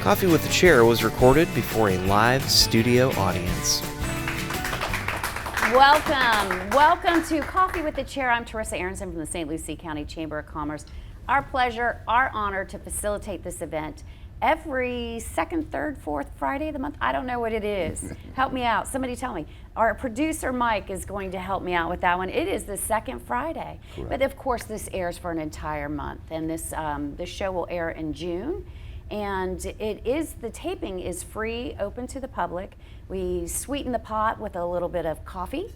Coffee with the Chair was recorded before a live studio audience. Welcome to Coffee with the Chair. I'm Teresa Aronson from the St. Lucie County Chamber of Commerce. Our pleasure, our honor to facilitate this event every second, third, fourth Friday of the month. I don't know what it is. Help me out. Somebody tell me. Our producer, Mike, is going to help me out with that one. It is the second Friday. Correct. But of course, this airs for an entire month. And this show will air in June. And the taping is free, open to the public. We sweeten the pot with a little bit of coffee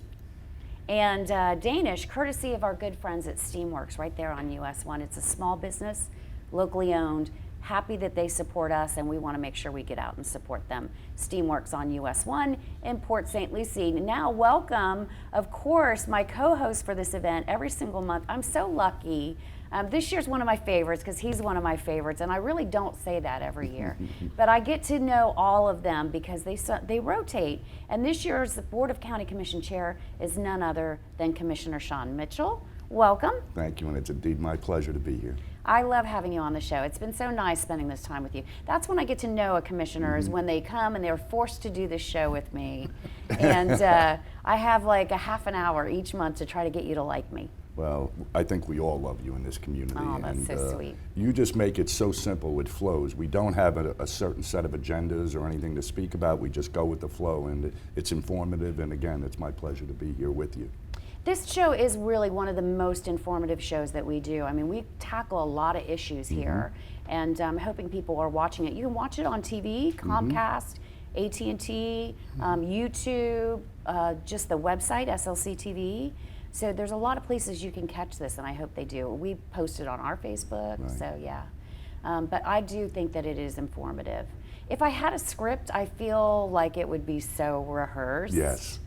and Danish, courtesy of our good friends at Steamworks right there on US 1. It's a small business, locally owned. Happy that they support us, and we want to make sure we get out and support them. Steamworks on US 1 in Port St. Lucie. Now, welcome, of course, my co-host for this event every single month. I'm so lucky. This year's one of my favorites because he's one of my favorites, and I really don't say that every year. But I get to know all of them because they rotate. And this year's Board of County Commission Chair is none other than Commissioner Sean Mitchell. Welcome. Thank you, and it's indeed my pleasure to be here. I love having you on the show. It's been so nice spending this time with you. That's when I get to know a commissioner is when they come and they're forced to do this show with me. And I have like a half an hour each month to try to get you to like me. Well, I think we all love you in this community. Oh, that's so sweet. You just make it so simple, it flows. We don't have a certain set of agendas or anything to speak about. We just go with the flow, and it's informative, and again, it's my pleasure to be here with you. This show is really one of the most informative shows that we do. I mean, we tackle a lot of issues here, and I'm hoping people are watching it. You can watch it on TV, Comcast, AT&T, YouTube, just the website, SLC TV. So there's a lot of places you can catch this, and I hope they do. We post it on our Facebook, right. So yeah. But I do think that it is informative. If I had a script, I feel like it would be so rehearsed.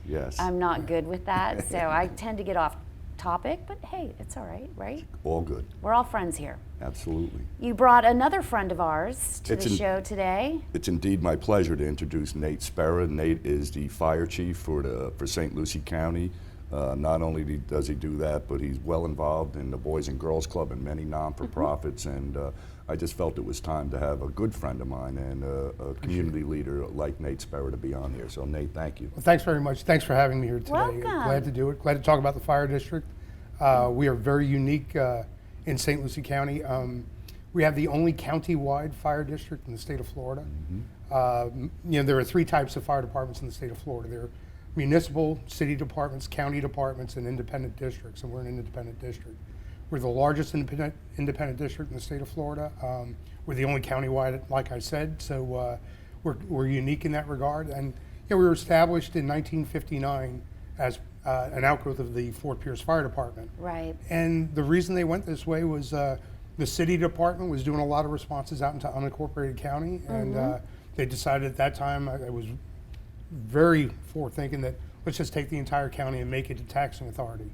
Yes. I'm not good with that, so I tend to get off topic, but hey, it's all right, right? All good. We're all friends here. Absolutely. You brought another friend of ours to the show today. It's indeed my pleasure to introduce Nate Spera. Nate is the fire chief for St. Lucie County. Not only does he do that, but he's well involved in the Boys and Girls Club and many non-for-profits, and I just felt it was time to have a good friend of mine and a community leader like Nate Spera to be on here. So Nate, thank you. Well, thanks very much. Thanks for having me here today. Welcome. Glad to do it. Glad to talk about the fire district. We are very unique in St. Lucie County. We have the only county-wide fire district in the state of Florida. There are three types of fire departments in the state of Florida. There are municipal, city departments, county departments, and independent districts, and we're an independent district. We're the largest independent district in the state of Florida. We're the only countywide, like I said, so we're unique in that regard. And we were established in 1959 as an outgrowth of the Fort Pierce Fire Department. Right. And the reason they went this way was the city department was doing a lot of responses out into unincorporated county, and they decided at that time, I was very forward-thinking that let's just take the entire county and make it a taxing authority.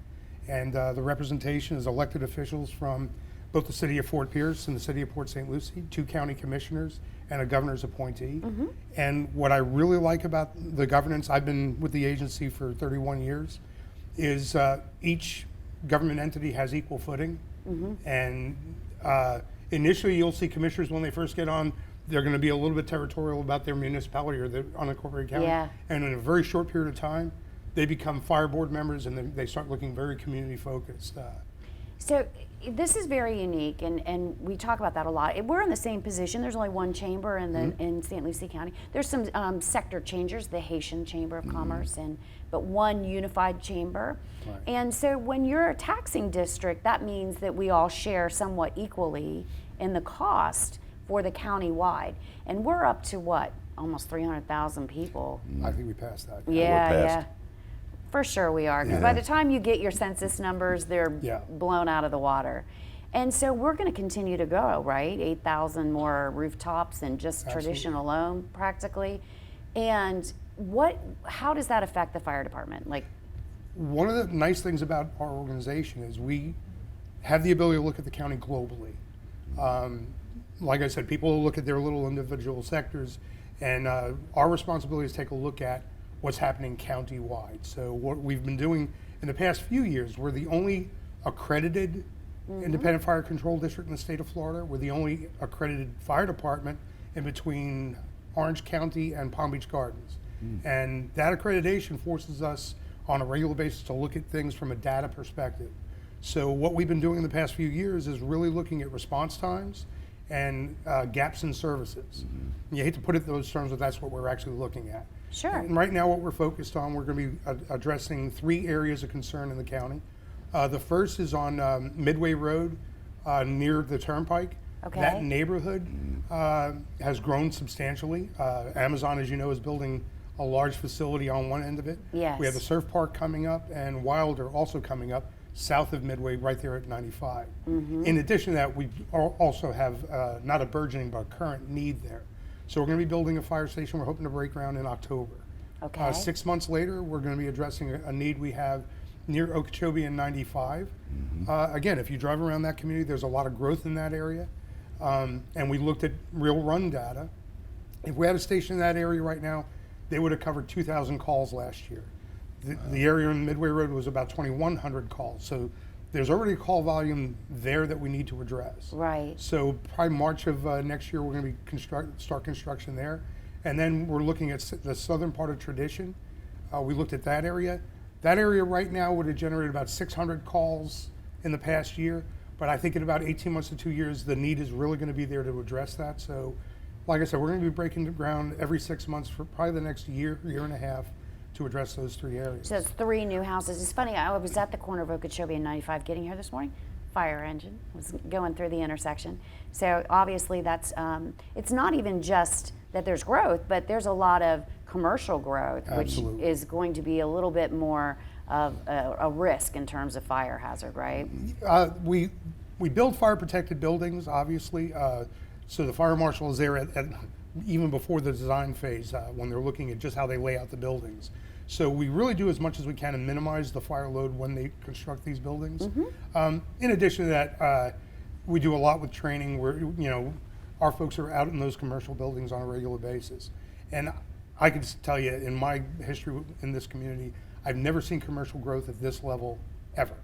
And the representation is elected officials from both the city of Fort Pierce and the city of Port St. Lucie, 2 county commissioners, and a governor's appointee. And what I really like about the governance, I've been with the agency for 31 years, is each government entity has equal footing. And initially you'll see commissioners when they first get on, they're going to be a little bit territorial about their municipality or the unincorporated county. Yeah. And in a very short period of time, they become fire board members, and they start looking very community focused. So this is very unique, and we talk about that a lot. We're in the same position. There's only one chamber in St. Lucie County. There's some sector chambers, the Haitian Chamber of Commerce, but one unified chamber. Right. And so when you're a taxing district, that means that we all share somewhat equally in the cost for the county-wide. And we're up to what? Almost 300,000 people. I think we passed that. Yeah. For sure we are, because by the time you get your census numbers, they're blown out of the water. And so we're going to continue to go, right? 8,000 more rooftops and just tradition alone, practically. And how does that affect the fire department? Like, one of the nice things about our organization is we have the ability to look at the county globally. Like I said, people look at their little individual sectors, and our responsibility is to take a look at what's happening county-wide. So what we've been doing in the past few years, we're the only accredited independent fire control district in the state of Florida. We're the only accredited fire department in between Orange County and Palm Beach Gardens. And that accreditation forces us on a regular basis to look at things from a data perspective. So what we've been doing in the past few years is really looking at response times and gaps in services. You hate to put it in those terms, but that's what we're actually looking at. Sure. And right now what we're focused on, we're going to be addressing 3 areas of concern in the county. The first is on Midway Road near the Turnpike. Okay. That neighborhood has grown substantially. Amazon, as you know, is building a large facility on one end of it. Yes. We have the Surf Park coming up and Wilder also coming up south of Midway, right there at 95. In addition to that, we also have not a burgeoning but a current need there. So we're going to be building a fire station. We're hoping to break ground in October. Okay. 6 months later, we're going to be addressing a need we have near Okeechobee and 95. Again, if you drive around that community, there's a lot of growth in that area. And we looked at real run data. If we had a station in that area right now, they would have covered 2,000 calls last year. The area in Midway Road was about 2,100 calls. So there's already a call volume there that we need to address. Right. So probably March of next year, we're going to be start construction there. And then we're looking at the southern part of Tradition. We looked at that area. That area right now would have generated about 600 calls in the past year. But I think in about 18 months to 2 years, the need is really going to be there to address that. So like I said, we're going to be breaking ground every 6 months for probably the next year and a half to address those 3 areas. So it's 3 new houses. It's funny, I was at the corner of Okeechobee and 95 getting here this morning. Fire engine was going through the intersection. So obviously that's, it's not even just that there's growth, but there's a lot of commercial growth, Absolutely. which is going to be a little bit more of a risk in terms of fire hazard, right? We build fire protected buildings, obviously. So the fire marshal is there at even before the design phase when they're looking at just how they lay out the buildings. So we really do as much as we can to minimize the fire load when they construct these buildings. In addition to that, we do a lot with training where, our folks are out in those commercial buildings on a regular basis. And I can tell you, in my history in this community, I've never seen commercial growth at this level ever.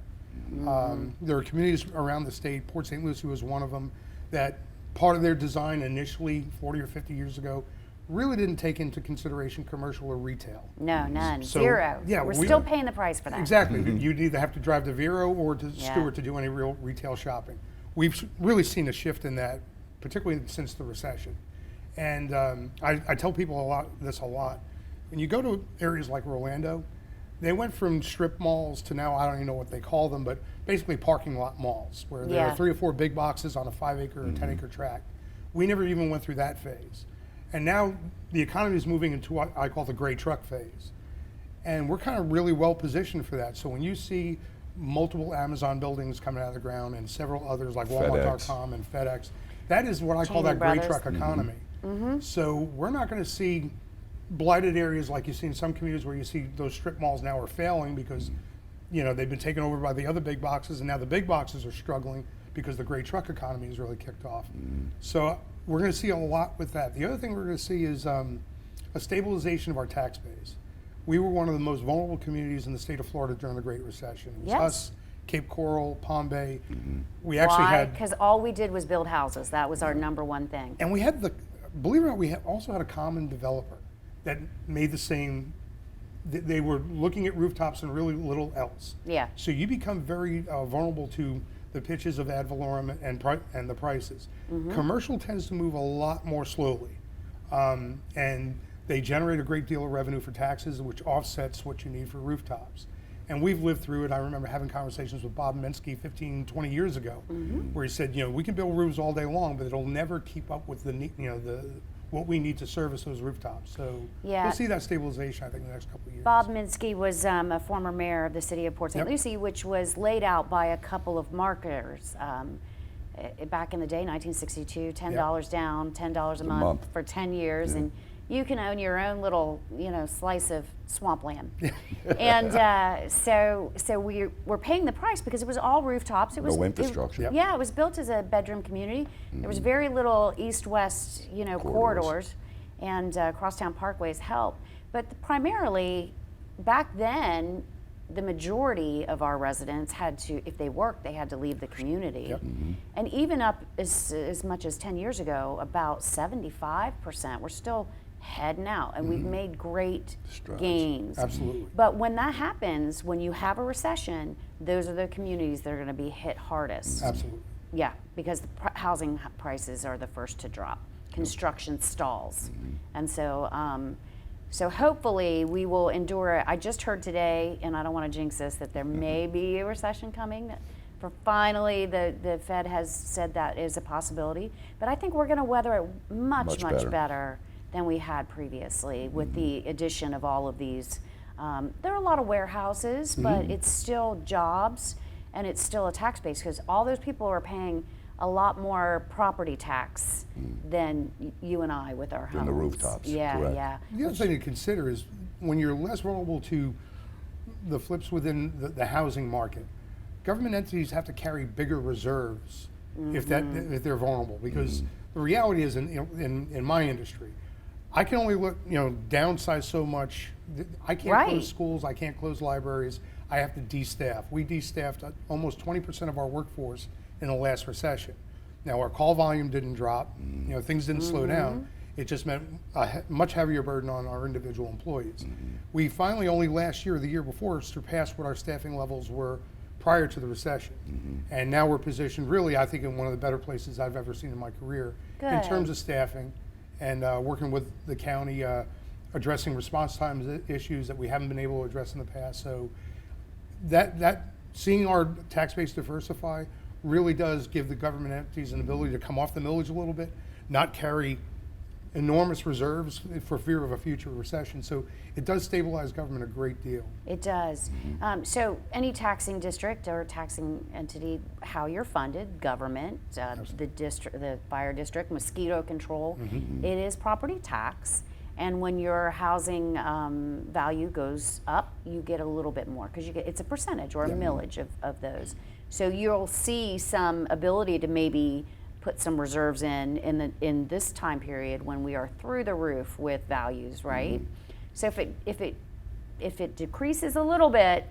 There are communities around the state, Port St. Lucie was one of them, that part of their design initially 40 or 50 years ago really didn't take into consideration commercial or retail. No, none, So, 0. yeah, We're we- still paying the price for that. Exactly. You'd either have to drive to Vero or to Yeah. Stewart to do any real retail shopping. We've really seen a shift in that, particularly since the recession. And I tell people a lot. When you go to areas like Orlando, they went from strip malls to now, I don't even know what they call them, but basically parking lot malls, where there Yeah. are 3 or 4 big boxes on a 5-acre or 10-acre tract. We never even went through that phase. And now the economy is moving into what I call the gray truck phase. And we're kind of really well positioned for that. So when you see multiple Amazon buildings coming out of the ground and several others like Walmart.com and FedEx, that is what I call that Chamber gray Brothers. truck economy. So we're not going to see blighted areas like you see in some communities where you see those strip malls now are failing because they've been taken over by the other big boxes, and now the big boxes are struggling because the gray truck economy has really kicked off. So we're going to see a lot with that. The other thing we're going to see is a stabilization of our tax base. We were one of the most vulnerable communities in the state of Florida during the Great Recession. It was Yes. us, Cape Coral, Palm Bay. We actually Why? had, Because all we did was build houses. That was our number one thing. and we had believe it or not, we also had a common developer that made the same. They were looking at rooftops and really little else. Yeah. So you become very vulnerable to the pitches of ad valorem and the prices. Commercial tends to move a lot more slowly, and they generate a great deal of revenue for taxes, which offsets what you need for rooftops. And we've lived through it. I remember having conversations with Bob Minsky 15, 20 years ago, where he said, we can build roofs all day long, but it'll never keep up with what we need to service those rooftops. So Yeah. we'll see that stabilization, I think, in the next couple of years. Bob Minsky was a former mayor of the city of Port St. Yep. Lucie, which was laid out by a couple of marketers back in the day, 1962, $10 down, $10 a month for 10 years, and you can own your own little, slice of swampland. And so we're paying the price because it was all rooftops. It was No infrastructure. It, yeah, it was built as a bedroom community. There was very little east-west, corridors, and crosstown parkways help. But primarily, back then, the majority of our residents had to, if they worked, they had to leave the community. Yep. And even up as much as 10 years ago, about 75% were still heading out, and we've made great Strides. gains. Absolutely. But when that happens, when you have a recession, those are the communities that are going to be hit hardest. Absolutely. Yeah, because the housing prices are the first to drop. Construction stalls. And so, so hopefully we will endure it. I just heard today, and I don't want to jinx this, that there may be a recession coming. For finally, the Fed has said that is a possibility. But I think we're going to weather it much better than we had previously with the addition of all of these. There are a lot of warehouses, but it's still jobs, and it's still a tax base, because all those people are paying a lot more property tax than you and I with our homes. Than the rooftops, Yeah, correct. yeah. The other thing to consider is when you're less vulnerable to the flips within the housing market, government entities have to carry bigger reserves if they're vulnerable. Because the reality is, in my industry, I can only downsize so much. I can't Right. close schools. I can't close libraries. I have to de-staff. We de-staffed almost 20% of our workforce in the last recession. Now, our call volume didn't drop. Things didn't slow down. It just meant a much heavier burden on our individual employees. We finally, only last year or the year before, surpassed what our staffing levels were prior to the recession. And now we're positioned really, I think, in one of the better places I've ever seen in my career in Good. terms of staffing and working with the county, addressing response times issues that we haven't been able to address in the past. So that seeing our tax base diversify really does give the government entities an ability to come off the millage a little bit, not carry enormous reserves for fear of a future recession. So it does stabilize government a great deal. It does. So any taxing district or taxing entity, how you're funded, government, the fire district, mosquito control, it is property tax. And when your housing value goes up, you get a little bit more, because it's a percentage or a millage of those. So you'll see some ability to maybe put some reserves in this time period when we are through the roof with values, right? So if it decreases a little bit,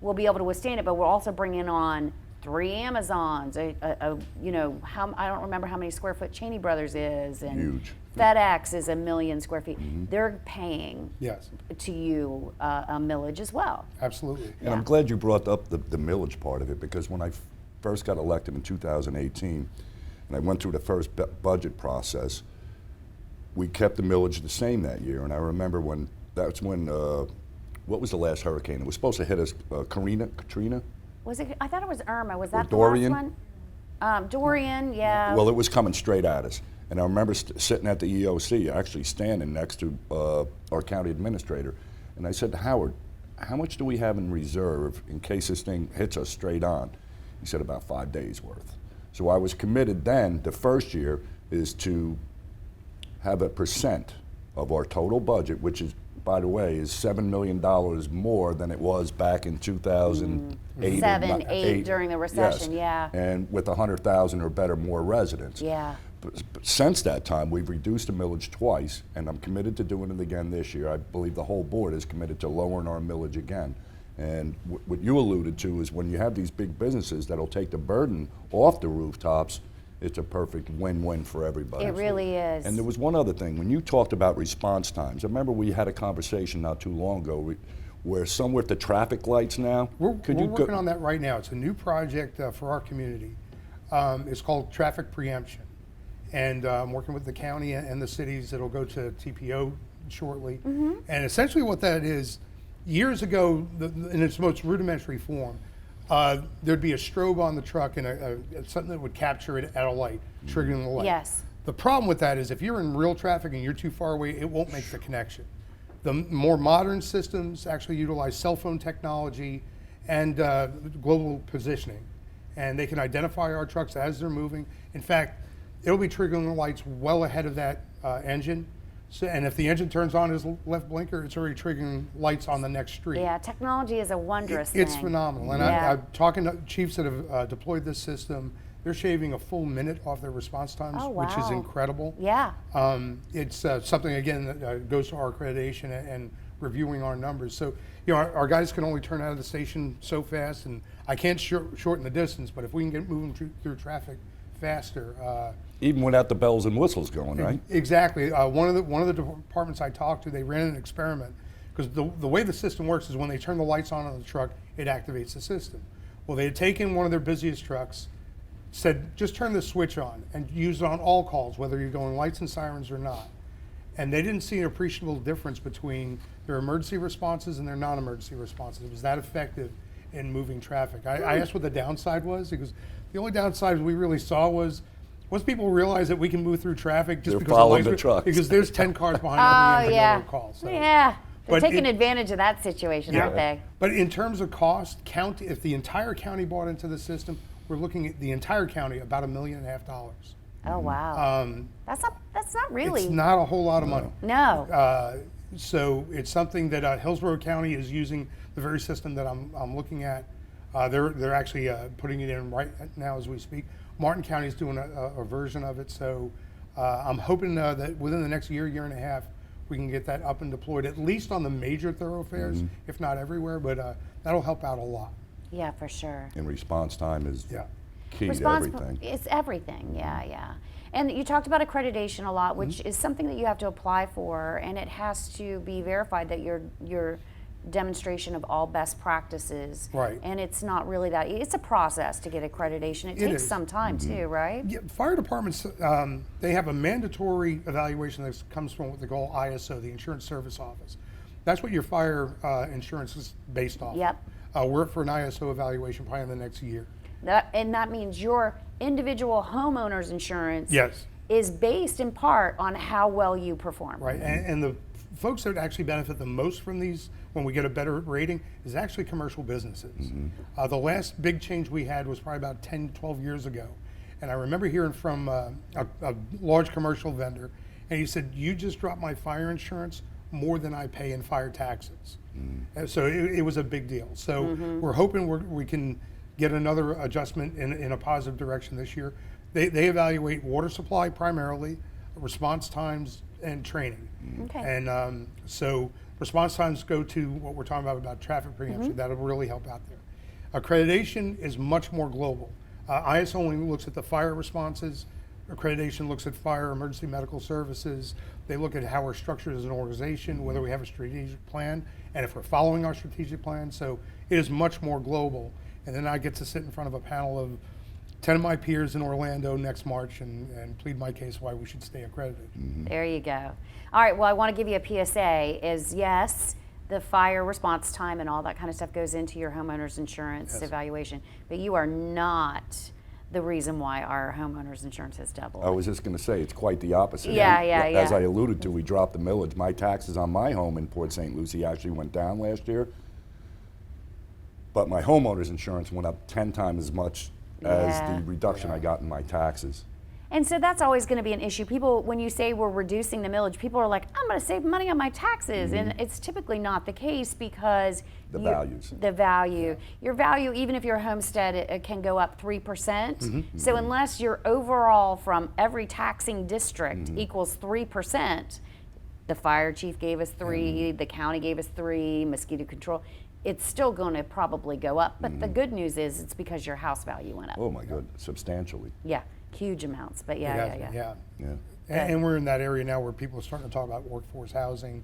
we'll be able to withstand it. But we're also bringing on 3 Amazons. I don't remember how many square foot Cheney Brothers is, and Huge. FedEx is 1 million square feet. They're paying Yes, to you a millage as well. absolutely. And I'm glad you brought up the millage part of it, because when I first got elected in 2018, and I went through the first budget process, we kept the millage the same that year. And I remember that's when what was the last hurricane? It was supposed to hit us, Katrina? Was it? I thought it was Irma. Was that the Dorian? last one? Dorian, yeah. Well, it was coming straight at us. And I remember sitting at the EOC, actually standing next to our county administrator. And I said to Howard, how much do we have in reserve in case this thing hits us straight on? He said about 5 days worth. So I was committed then, the first year, is to have a percent of our total budget, which is, by the way, is $7 million more than it was back in 2008. 7, 8 during the recession, yes. yeah. And with 100,000 or better more residents. Yeah. But since that time, we've reduced the millage twice, and I'm committed to doing it again this year. I believe the whole board is committed to lowering our millage again. And what you alluded to is when you have these big businesses that'll take the burden off the rooftops, it's a perfect win-win for everybody. It really is. And there was one other thing. When you talked about response times, I remember we had a conversation not too long ago where some with the traffic lights now. We're working on that right now. It's a new project for our community. It's called Traffic Preemption. And I'm working with the county and the cities. It'll go to TPO shortly. And essentially what that is, years ago, in its most rudimentary form, there'd be a strobe on the truck and something that would capture it at a light, triggering the light. Yes. The problem with that is if you're in real traffic and you're too far away, it won't make the connection. The more modern systems actually utilize cell phone technology and global positioning. And they can identify our trucks as they're moving. In fact, it'll be triggering the lights well ahead of that engine. So, and if the engine turns on his left blinker, it's already triggering lights on the next street. Yeah, technology is a wondrous thing. It's phenomenal. And Yeah. I'm talking to chiefs that have deployed this system. They're shaving a full minute off their response times, Oh, which is wow. incredible. Yeah. It's something, again, that goes to our accreditation, and reviewing our numbers. So, you know, our guys can only turn out of the station so fast, and I can't shorten the distance, but if we can get moving through traffic faster. Even without the bells and whistles going, right? Exactly. One of the departments I talked to, they ran an experiment, because the way the system works is when they turn the lights on the truck, it activates the system. Well, they had taken one of their busiest trucks, said, just turn the switch on and use it on all calls, whether you're going lights and sirens or not. And they didn't see an appreciable difference between their emergency responses and their non-emergency responses. It was that effective in moving traffic. I asked what the downside was, because the only downside we really saw was once people realize that we can move through traffic just They're because following the the trucks. because there's 10 cars behind Oh, every yeah. incoming call. So. Yeah. They're But taking it- advantage of that situation, aren't they? But in terms of cost, if the entire county bought into the system, we're looking at the entire county about $1.5 million. Oh, wow. That's not really. It's not a whole lot of money. No. So it's something that Hillsborough County is using the very system that I'm looking at. They're actually putting it in right now as we speak. Martin County is doing a version of it. So I'm hoping that within the next year and a half, we can get that up and deployed, at least on the major thoroughfares, if not everywhere. But that'll help out a lot. Yeah, for sure. And response time is Yeah. key to Response- everything. It's everything, yeah. And you talked about accreditation a lot, which is something that you have to apply for, and it has to be verified that your demonstration of all best practices. Right. And it's not really that, it's a process to get accreditation. It takes is. some time too, right? Yeah, fire departments, they have a mandatory evaluation that comes from what they call ISO, the Insurance Service Office. That's what your fire insurance is based off. Yep. We're up for an ISO evaluation probably in the next year. And that means your individual homeowner's insurance Yes. is based in part on how well you perform. Right, and the folks that actually benefit the most from these, when we get a better rating, is actually commercial businesses. The last big change we had was probably about 10, 12 years ago. And I remember hearing from a large commercial vendor, and he said, you just dropped my fire insurance more than I pay in fire taxes. And so it was a big deal. So we're hoping we can get another adjustment in a positive direction this year. They evaluate water supply primarily, response times, and training. Okay. And so response times go to what we're talking about traffic preemption. That'll really help out there. Accreditation is much more global. ISO only looks at the fire responses. Accreditation looks at fire emergency medical services. They look at how we're structured as an organization, whether we have a strategic plan, and if we're following our strategic plan. So it is much more global. And then I get to sit in front of a panel of 10 of my peers in Orlando next March and plead my case why we should stay accredited. There you go. All right, well, I want to give you a PSA is yes, the fire response time and all that kind of stuff goes into your homeowner's insurance Yes. evaluation, but you are not the reason why our homeowner's insurance has doubled. I was just going to say, it's quite the opposite. Yeah, As yeah. I alluded to, we dropped the millage. My taxes on my home in Port St. Lucie actually went down last year, but my homeowner's insurance went up 10 times as much as Yeah. the reduction I got in my taxes. And so that's always going to be an issue. People, when you say we're reducing the millage, people are like, I'm going to save money on my taxes. And it's typically not the case because The values. The value. Your value, even if your homestead it can go up 3%. So unless your overall from every taxing district equals 3%, the fire chief gave us 3, the county gave us 3, mosquito control, it's still going to probably go up. But the good news is it's because your house value went up. Oh my God, substantially. Yeah, huge amounts. But yeah. Yeah. Yeah. And we're in that area now where people are starting to talk about workforce housing,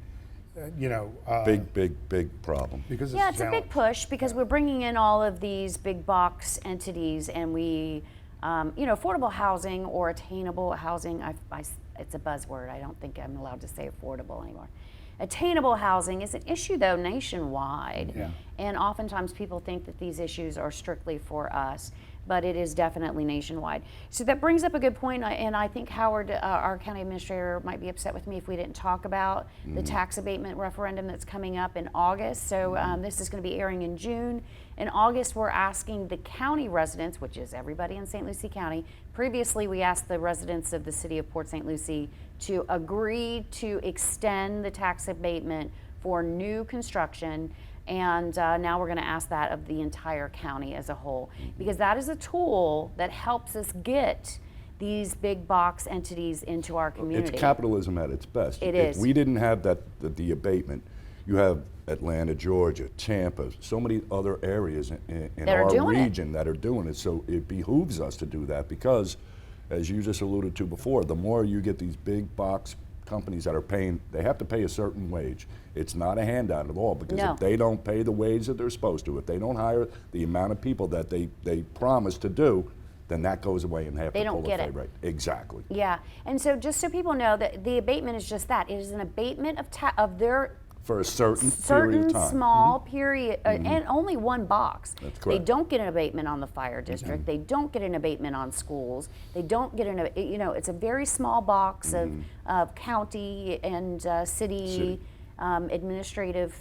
Big problem. because Yeah, it's it's a big push because we're bringing in all of these big box entities, and we, affordable housing or attainable housing. It's a buzzword. I don't think I'm allowed to say affordable anymore. Attainable housing is an issue though nationwide, Yeah. and oftentimes people think that these issues are strictly for us, but it is definitely nationwide. So that brings up a good point, and I think Howard, our county administrator, might be upset with me if we didn't talk about the tax abatement referendum that's coming up in August. So this is going to be airing in June. In August, we're asking the county residents, which is everybody in St. Lucie County. Previously, we asked the residents of the city of Port St. Lucie to agree to extend the tax abatement for new construction. And now we're going to ask that of the entire county as a whole, because that is a tool that helps us get these big box entities into our community. It's capitalism at its best. It If is. we didn't have the abatement, You have Atlanta, Georgia, Tampa, so many other areas in That are our doing it. region that are doing it. So it behooves us to do that because, as you just alluded to before, the more you get these big box companies that are paying, they have to pay a certain wage. It's not a handout at all because No. if they don't pay the wage that they're supposed to, if they don't hire the amount of people that they promise to do, then that goes away and they have They to don't pull the get pay it. rate. Exactly. Yeah, and so just so people know that the abatement is just that. It is an abatement of their For a certain period certain of time. small period, and only one box. That's They correct. don't get an abatement on the fire district. They don't get an abatement on schools. They don't get it's a very small box of county and city. Administrative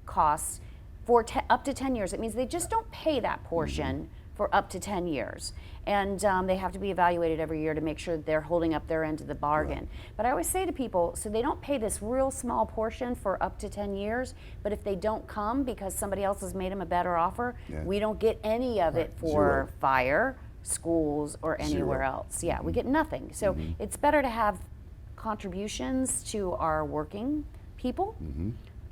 costs for up to 10 years. It means they just don't pay that portion for up to 10 years. And they have to be evaluated every year to make sure that they're holding up their end of the bargain. But I always say to people, so they don't pay this real small portion for up to 10 years, but if they don't come because somebody else has made them a better offer, Yeah. we don't get any of it for Zero. fire, schools, or anywhere Zero. else. Yeah, we get nothing. So it's better to have contributions to our working people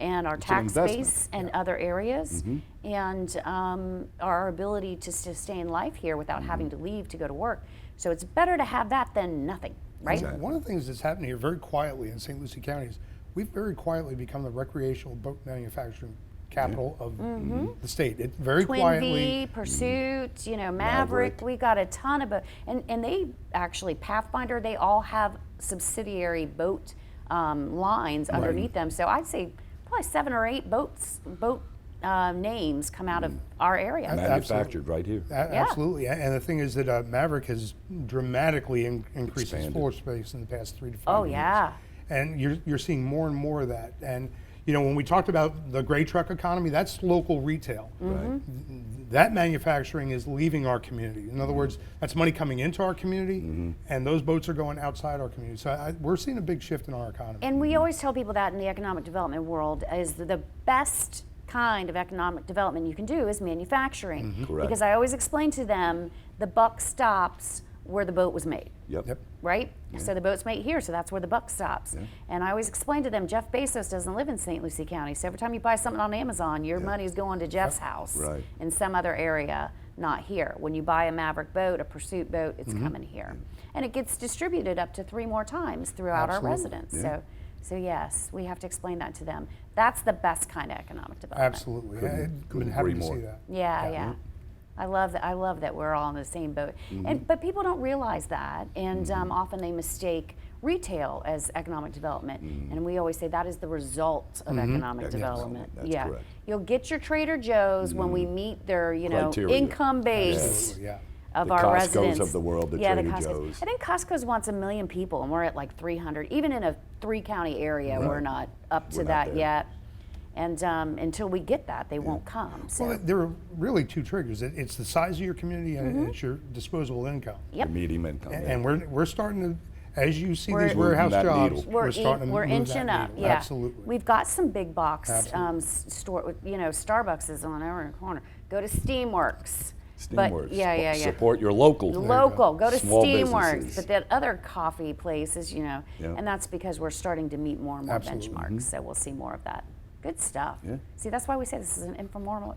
and our an tax investment. base and other areas, and our ability to sustain life here without having to leave to go to work. So it's better to have that than nothing, right? Exactly. One of the things that's happening here very quietly in St. Lucie County is we've very quietly become the recreational boat manufacturing capital of the state. It very Twin quietly. V, Pursuit, Maverick. Maverick. We got a ton of and they actually Pathfinder. They all have subsidiary boat lines underneath them. So I'd say probably 7 or 8 boat names come out of our area. Manufactured right here. Absolutely. And the thing is that Maverick has dramatically increased its Expanded. floor space in the past 3 to 5 Oh years. yeah. And you're seeing more and more of that. And when we talked about the gray truck economy, that's local retail. Right. That manufacturing is leaving our community. In other words, that's money coming into our community, and those boats are going outside our community. So we're seeing a big shift in our economy. And we always tell people that in the economic development world is the best kind of economic development you can do is manufacturing. Correct. Because I always explain to them the buck stops where the boat was made. Yep. Right? So the boat's made here, so that's where the buck stops. Yeah. And I always explain to them, Jeff Bezos doesn't live in St. Lucie County, so every time you buy something on Amazon, your money's going to Jeff's house Right. in some other area, not here. When you buy a Maverick boat, a Pursuit boat, it's coming here. And it gets distributed up to 3 more times throughout our Absolutely. residents. Yeah. So yes, we have to explain that to them. That's the best kind of economic development. Absolutely. Couldn't I'm happy agree to more. see that. Yeah. I love that. I love that we're all in the same boat. But people don't realize that, and often they mistake retail as economic development. And we always say that is the result of economic Yes, development. that's yeah, correct. you'll get your Trader Joe's when we meet their Criteria. income base. Absolutely, yeah. Of The our Costcos residents. of the world, the yeah, Trader the Costco's. Joe's. I think Costco's wants 1 million people, and we're at like 300. Even in a 3-county area, we're Right. not up to We're not that there. yet. And until we get that, they won't come. So, Well, there are really 2 triggers. It's the size of your community and it's your disposable income. yep. The medium income. And we're starting to, as you see We're- these warehouse Moving that jobs, needle. We're starting to we're move inching that up, needle. yeah. Absolutely. We've got some big box Absolutely. store, Starbucks is on every corner. Go to Steamworks. Steamworks. Yeah. Support your local. Local, go to Small Steamworks. businesses. But that other coffee places, Yeah. and that's because we're starting to meet more and more Absolutely. benchmarks. So we'll see more of that. Good stuff. Yeah. See, that's why we say this is an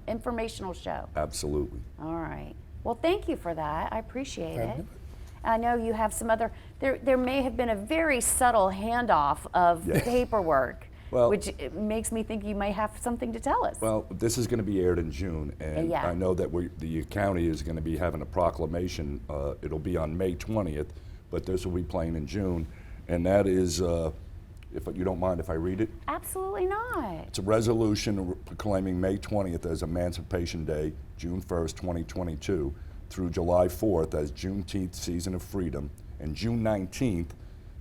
informational show. Absolutely. All right. Well, thank you for that. I appreciate Okay. it. I know you have some other. There may have been a very subtle handoff of Yes. paperwork, Well- which makes me think you may have something to tell us. Well, this is going to be aired in June, and Yeah. I know that the county is going to be having a proclamation. It'll be on May 20th, but this will be playing in June, and that is, if you don't mind if I read it, Absolutely not. it's a resolution proclaiming May 20th as Emancipation Day, June 1st, 2022, through July 4th as Juneteenth Season of Freedom, and June 19th,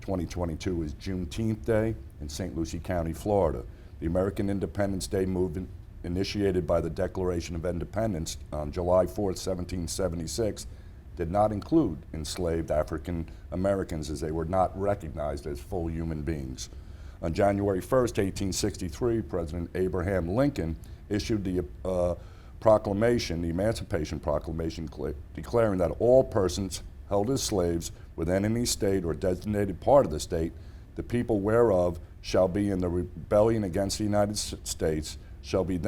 2022 is Juneteenth Day in St. Lucie County, Florida. The American Independence Day movement, initiated by the Declaration of Independence on July 4th, 1776, did not include enslaved African Americans as they were not recognized as full human beings. On January 1st, 1863, President Abraham Lincoln issued the proclamation, the Emancipation Proclamation, declaring that all persons held as slaves within any state or designated part of the state the people whereof shall be in the rebellion against the United States, shall be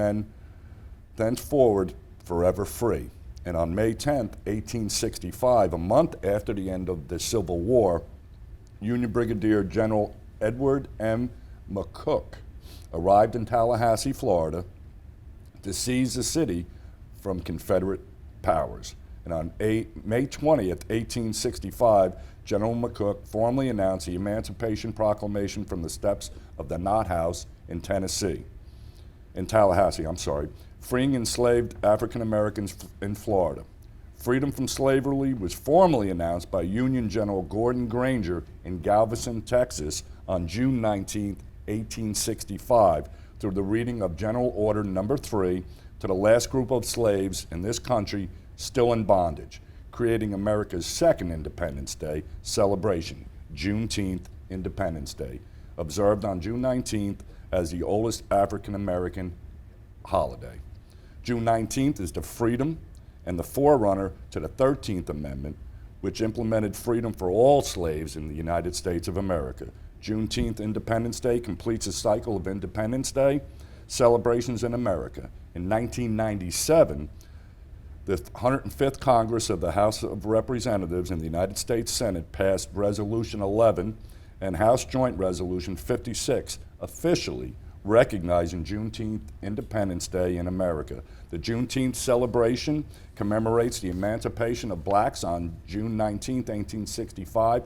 thenceforward forever free. And on May 10th, 1865, a month after the end of the Civil War, Union Brigadier General Edward M. McCook arrived in Tallahassee, Florida, to seize the city from Confederate powers. And on May 20th, 1865, General McCook formally announced the Emancipation Proclamation from the steps of the Knott House in Tallahassee, freeing enslaved African Americans in Florida. Freedom from slavery was formally announced by Union General Gordon Granger in Galveston, Texas on June 19, 1865, through the reading of General Order No. 3 to the last group of slaves in this country still in bondage, creating America's second Independence Day celebration, Juneteenth Independence Day, observed on June 19th as the oldest African American holiday. June 19th is the freedom and the forerunner to the 13th Amendment, which implemented freedom for all slaves in the United States of America. Juneteenth Independence Day completes a cycle of Independence Day celebrations in America. In 1997, the 105th Congress of the House of Representatives in the United States Senate passed Resolution 11 and House Joint Resolution 56, officially recognizing Juneteenth Independence Day in America. The Juneteenth celebration commemorates the emancipation of blacks on June 19, 1865,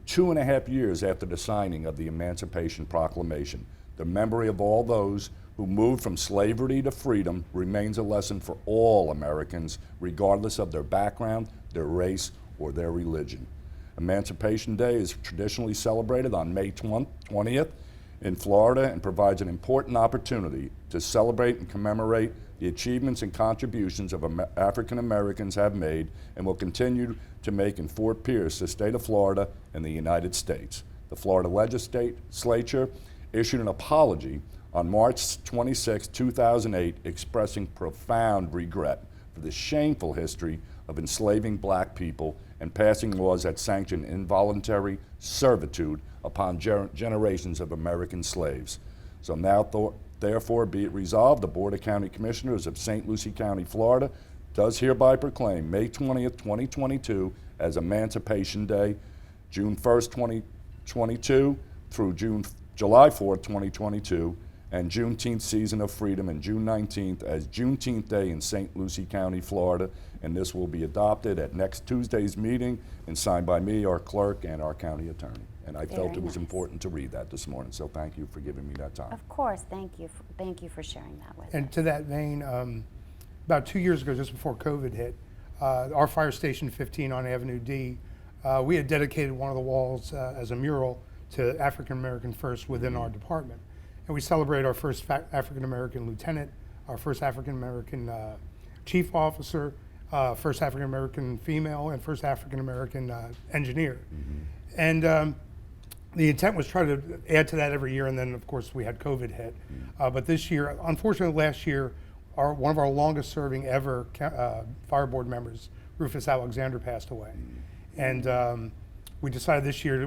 2.5 years after the signing of the Emancipation Proclamation. The memory of all those who moved from slavery to freedom remains a lesson for all Americans, regardless of their background, their race, or their religion. Emancipation Day is traditionally celebrated on May 20th in Florida and provides an important opportunity to celebrate and commemorate the achievements and contributions of African Americans have made and will continue to make in Fort Pierce, the state of Florida, and the United States. The Florida legislature issued an apology on March 26, 2008, expressing profound regret for the shameful history of enslaving black people and passing laws that sanction involuntary servitude upon generations of American slaves. So now, therefore, be it resolved, the Board of County Commissioners of St. Lucie County, Florida, does hereby proclaim May 20th, 2022 as Emancipation Day, June 1st, 2022 through July 4th, 2022, and Juneteenth Season of Freedom and June 19th as Juneteenth Day in St. Lucie County, Florida. And this will be adopted at next Tuesday's meeting and signed by me, our clerk, and our county attorney. And I felt Very it was nice. important to read that this morning, so thank you for giving me that time. Of course, thank you for sharing that with us. And to that vein, about 2 years ago, just before COVID hit, our fire station 15 on Avenue D, we had dedicated one of the walls as a mural to African American First within our department. And we celebrate our first African American lieutenant, our first African American chief officer, first African American female, and first African American engineer. And the intent was try to add to that every year, and then of course we had COVID hit. But this year, unfortunately last year, one of our longest serving ever fire board members, Rufus Alexander, passed away. And we decided this year,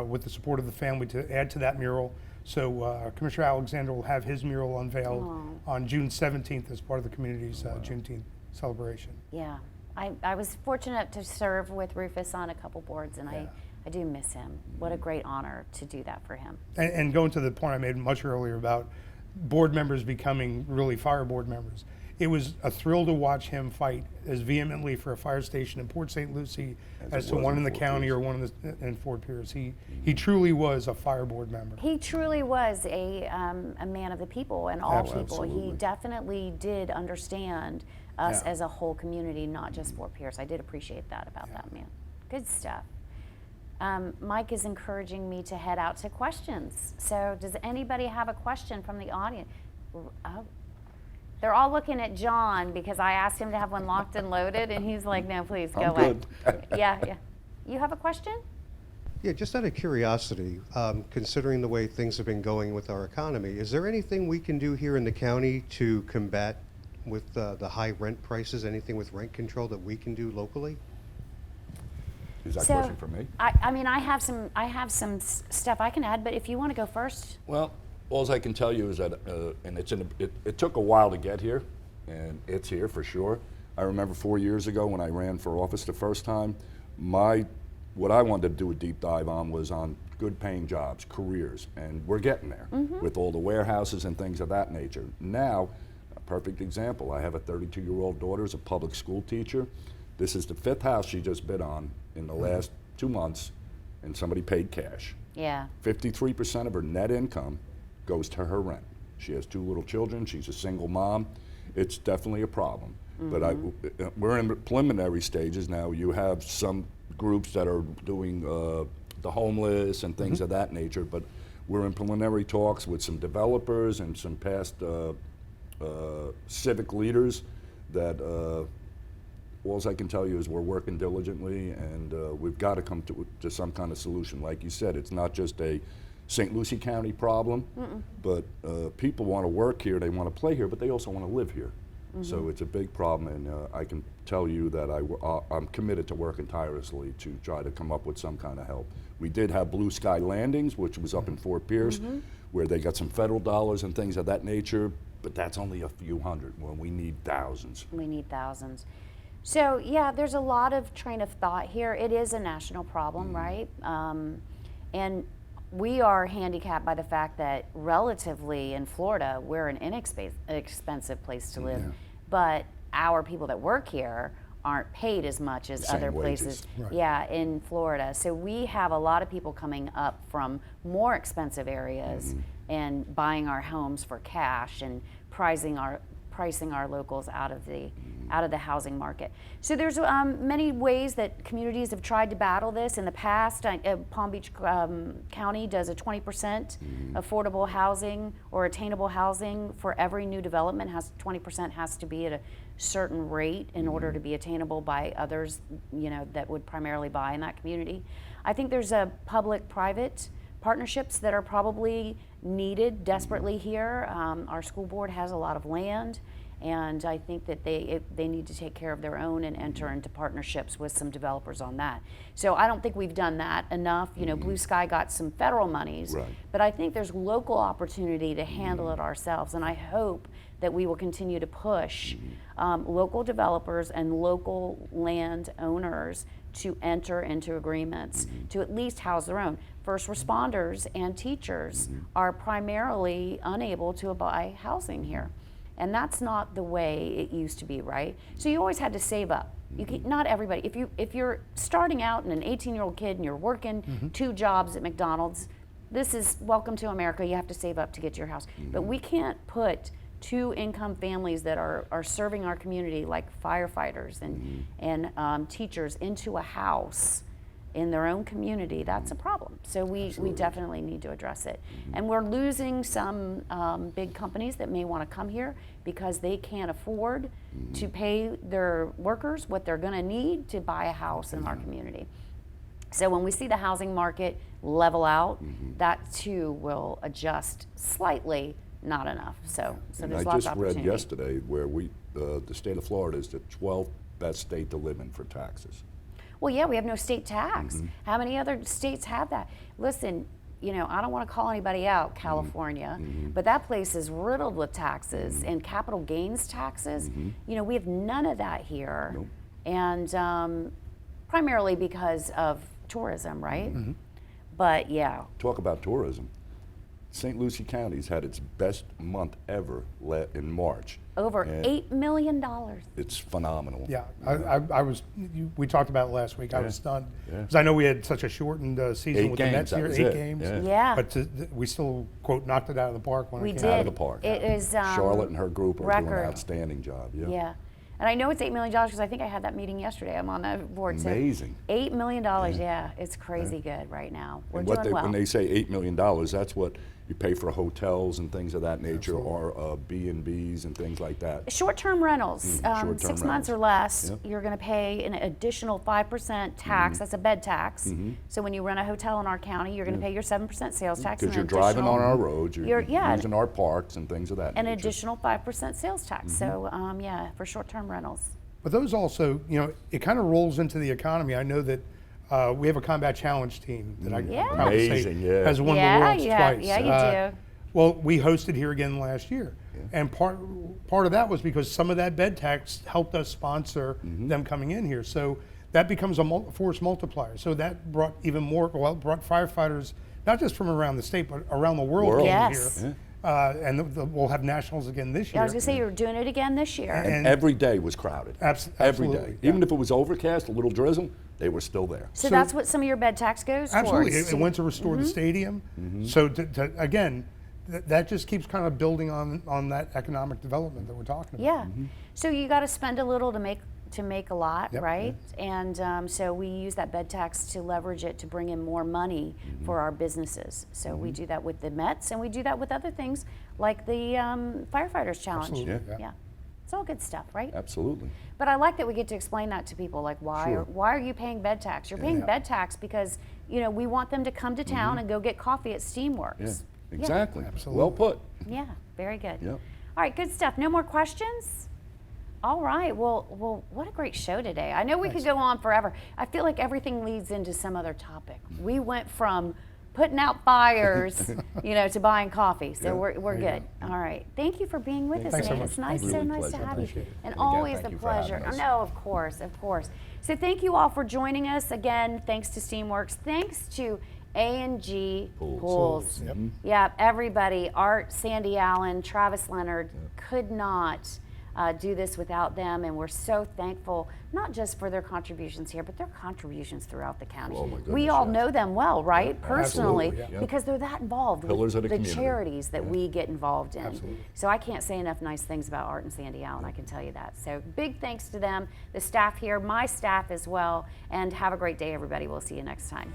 with the support of the family, to add to that mural. So Commissioner Alexander will have his mural unveiled on June 17th as part of the community's Juneteenth celebration. Yeah, I was fortunate to serve with Rufus on a couple boards, and I do miss him. What a great honor to do that for him. And going to the point I made much earlier about board members becoming really fire board members, it was a thrill to watch him fight as vehemently for a fire station in Port St. Lucie as to one in the county or one in Fort Pierce. He truly was a fire board member. He truly was a man of the people and all people. Absolutely. He definitely did understand us as a whole community, not just Fort Pierce. I did appreciate that about that man. Good stuff. Mike is encouraging me to head out to questions. So does anybody have a question from the audience? Oh, they're all looking at John because I asked him to have one locked and loaded, and he's like, no, please, go away. Yeah. You have a question? Yeah, just out of curiosity, considering the way things have been going with our economy, is there anything we can do here in the county to combat with the high rent prices? Anything with rent control that we can do locally? Is that So, question for me? I mean, I have some stuff I can add, but if you want to go first. Well, all I can tell you is that, and it took a while to get here, and it's here for sure. I remember 4 years ago when I ran for office the first time, what I wanted to do a deep dive on was on good paying jobs, careers, and we're getting there with all the warehouses and things of that nature. Now, a perfect example, I have a 32-year-old daughter who's a public school teacher. This is the 5th house she just bid on in the last 2 months, and somebody paid cash. Yeah. 53% of her net income goes to her rent. She has 2 little children, she's a single mom. It's definitely a problem. But we're in preliminary stages now. You have some groups that are doing the homeless and things of that nature, but we're in preliminary talks with some developers and some past civic leaders that all I can tell you is we're working diligently, and we've got to come to some kind of solution. Like you said, it's not just a St. Lucie County problem, but people want to work here, they want to play here, but they also want to live here. So it's a big problem, and I can tell you that I'm committed to working tirelessly to try to come up with some kind of help. We did have Blue Sky Landings, which was up in Fort Pierce, where they got some federal dollars and things of that nature, but that's only a few hundred when we need thousands. We need thousands. So yeah, there's a lot of train of thought here. It is a national problem, right? And we are handicapped by the fact that relatively in Florida, we're an inexpensive place to live, but our people that work here aren't paid as much as Same other wages. places. Right. Yeah, in Florida. So we have a lot of people coming up from more expensive areas and buying our homes for cash and pricing our locals out of the housing market. So there's many ways that communities have tried to battle this. In the past, Palm Beach County does a 20% affordable housing or attainable housing for every new development. 20% has to be at a certain rate in order to be attainable by others, that would primarily buy in that community. I think there's a public-private partnerships that are probably needed desperately here. Our school board has a lot of land, and I think that they need to take care of their own and enter into partnerships with some developers on that. So I don't think we've done that enough. Blue Sky got some federal monies, Right. but I think there's local opportunity to handle it ourselves, and I hope that we will continue to push local developers and local land owners to enter into agreements to at least house their own. First responders and teachers are primarily unable to buy housing here. And that's not the way it used to be, right? So you always had to save up. Not everybody. If you're starting out and an 18-year-old kid and you're working 2 jobs at McDonald's, this is welcome to America. You have to save up to get to your house. But we can't put 2-income families that are serving our community, like firefighters and teachers, into a house in their own community. That's a problem. So we definitely need to address it. And we're losing some big companies that may want to come here because they can't afford to pay their workers what they're going to need to buy a house in our community. So when we see the housing market level out, that too will adjust slightly. Not enough. So And there's I lots just of read opportunity. yesterday where the state of Florida is the 12th best state to live in for taxes. Well, yeah, we have no state tax. How many other states have that? Listen, I don't want to call anybody out, California, but that place is riddled with taxes and capital gains taxes. We have none of that here, Nope. and primarily because of tourism, right? But yeah, Talk about tourism. St. Lucie County's had its best month ever in March. over And $8 million. It's phenomenal. Yeah, I was. We talked about it last week. I was stunned Yeah. because I know we had such a shortened season 8 with games, the that Mets was here, 8 it. games. Yeah. Yeah. But we still quote knocked it out of the park when We it came did. Out of the park. It is Charlotte and her group are doing record. an outstanding job. Yeah. Yeah. And I know it's $8 million because I think I had that meeting yesterday. I'm on the board. So Amazing. $8 million, yeah. It's crazy good right now. We're And doing well. when they say $8 million, that's what you pay for hotels and things of that nature, or B&Bs and things like that. Short-term rentals, short-term 6 months rentals. or less, Yep. you're going to pay an additional 5% tax. That's a bed tax. So when you rent a hotel in our county, you're going to pay your 7% sales tax. Because and you're driving on additional- our roads, you're yeah. using our parks and things of that An nature. additional 5% sales tax. So yeah, for short-term rentals. But those also, it kind of rolls into the economy. I know that We have a combat challenge team that I Yeah. can proudly say Amazing, yeah. has won Yeah, the worlds yeah, twice. yeah, you do. Well, we hosted here again last year, and part of that was because some of that bed tax helped us sponsor them coming in here. So that becomes a force multiplier. So that brought even more. Well, it brought firefighters not just from around the state but around the world World. in Yes. here. And we'll have nationals again this year. I was gonna say you're doing it again this year. And- Every day was crowded. Every absolutely, day. yeah. Even if it was overcast, a little drizzle, they were still there. So that's what some of your bed tax goes Absolutely, towards. it went to restore the stadium. So again, that just keeps kind of building on that economic development that we're talking about. Yeah. So you got to spend a little to make a lot, Yep. right? And so we use that bed tax to leverage it to bring in more money for our businesses. So we do that with the Mets, and we do that with other things like the firefighters challenge. Absolutely, Yeah. It's all good stuff, right? Absolutely. But I like that we get to explain that to people, like Sure. why are you paying bed tax? You're paying Yeah. bed tax because we want them to come to town and go get coffee at Steamworks. Yeah, exactly. Absolutely. Well put. Yeah, very good. Yep. All right, good stuff. No more questions? All right. Well, what a great show today. I know we could go on forever. I feel like everything leads into some other topic. We went from putting out fires, to buying coffee. So Yeah, we're there you good. All right. Thank you for being with us Thanks so today. much. It's nice, Really so a nice to pleasure. have you. Appreciate it. And Again, always thank a you for having pleasure. us. No, of course, of course. So thank you all for joining us again. Thanks to Steamworks. Thanks to A&G Pools. Yep. Yeah, everybody, Art, Sandy Allen, Travis Leonard, could not do this without them, and we're so thankful, not just for their contributions here, but their contributions throughout the county. Oh, my goodness, we all yes. know them well, right? Personally, absolutely, yeah. because they're that involved Pillars with of the the community. charities that we get involved in. Absolutely. So I can't say enough nice things about Art and Sandy Allen, I can tell you that. So big thanks to them, the staff here, my staff as well, and have a great day, everybody. We'll see you next time.